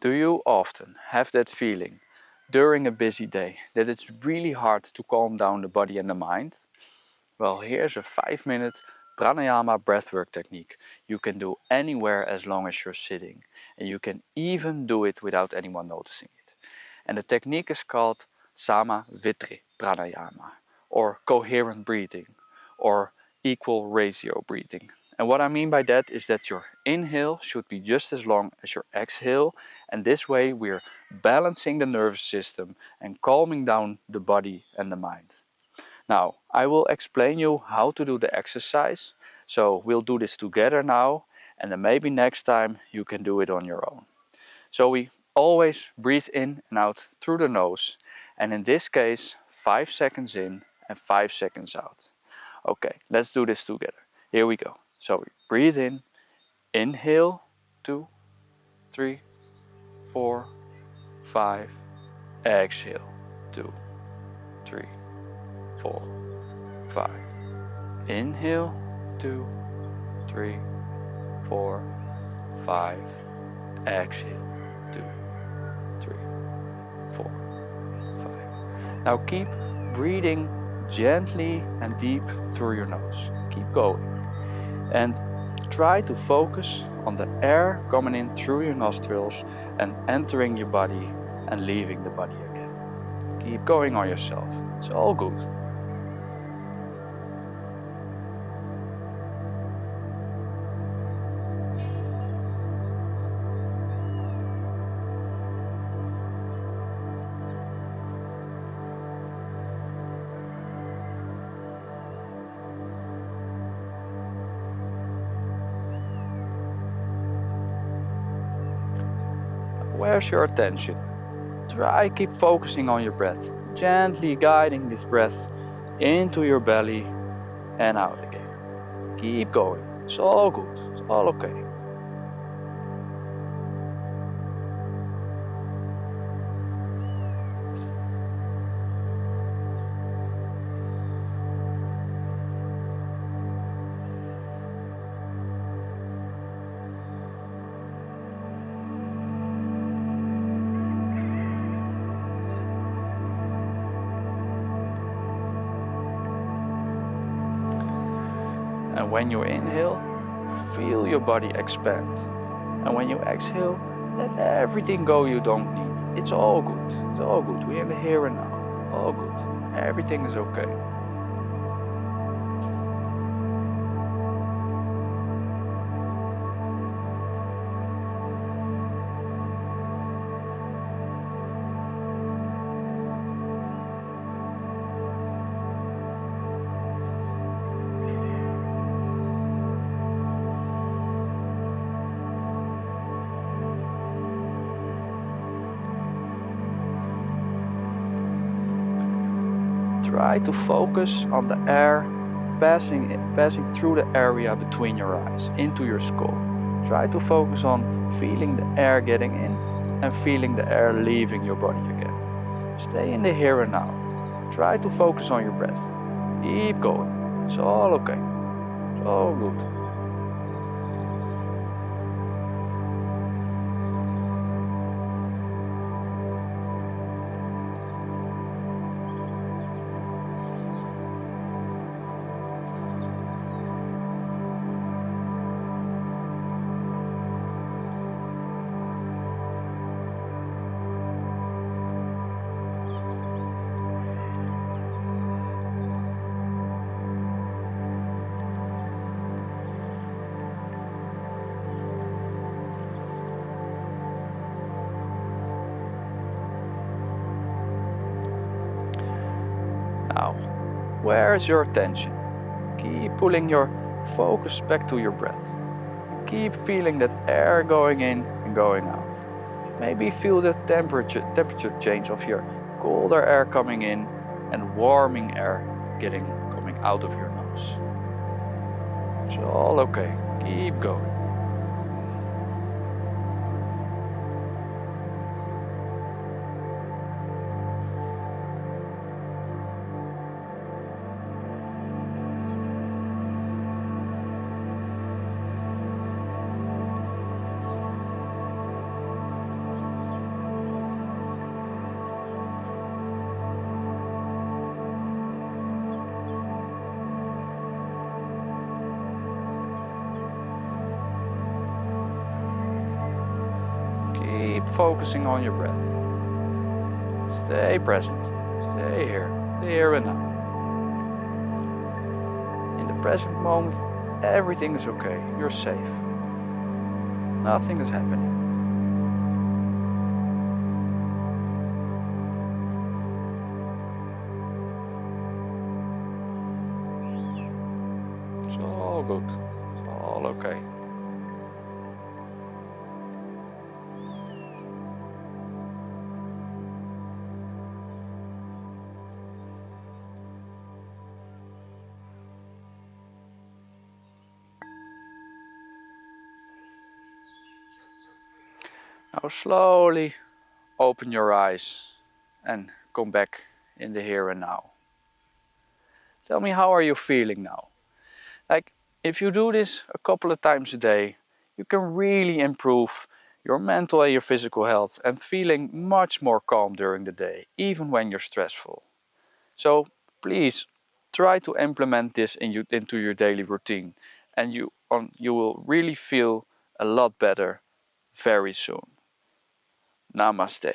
Do you often have that feeling during a busy day that it's really hard to calm down the body and the mind? Well, here's a 5-minute pranayama breathwork technique you can do anywhere as long as you're sitting, and you can even do it without anyone noticing it. And the technique is called Sama Vritti Pranayama, or coherent breathing, or equal ratio breathing. And what I mean by that is that your inhale should be just as long as your exhale, and this way we're balancing the nervous system and calming down the body and the mind. Now, I will explain you how to do the exercise, so we'll do this together now, and then maybe next time you can do it on your own. So we always breathe in and out through the nose, and in this case 5 seconds in and 5 seconds out. Okay, let's do this together. Here we go. So we breathe in, inhale, 2, 3, 4, 5, exhale, 2, 3, 4, 5. Inhale, 2, 3, 4, 5, exhale, 2, 3, 4, 5. Now keep breathing gently and deep through your nose. Keep going. And try to focus on the air coming in through your nostrils and entering your body and leaving the body again. Keep going on yourself. It's all good. Where's your attention? Try keep focusing on your breath, gently guiding this breath into your belly and out again. Keep going. It's all good. It's all okay. And when you inhale, feel your body expand. And when you exhale, let everything go you don't need. It's all good. It's all good. We're in the here and now. All good. Everything is okay. Try to focus on the air passing through the area between your eyes, into your skull. Try to focus on feeling the air getting in and feeling the air leaving your body again. Stay in the here and now. Try to focus on your breath. Keep going. It's all okay. It's all good. Now, where is your attention? Keep pulling your focus back to your breath. Keep feeling that air going in and going out. Maybe feel the temperature change of your colder air coming in and warming air coming out of your nose. It's all okay. Keep going. focusing on your breath. Stay present. Stay here and now. In the present moment, everything is okay. You're safe. Nothing is happening. It's all good. It's all okay. Now slowly open your eyes and come back in the here and now. Tell me, how are you feeling now? Like, if you do this a couple of times a day, you can really improve your mental and your physical health and feeling much more calm during the day, even when you're stressful. So please try to implement this into your daily routine, and you will really feel a lot better very soon. Namaste.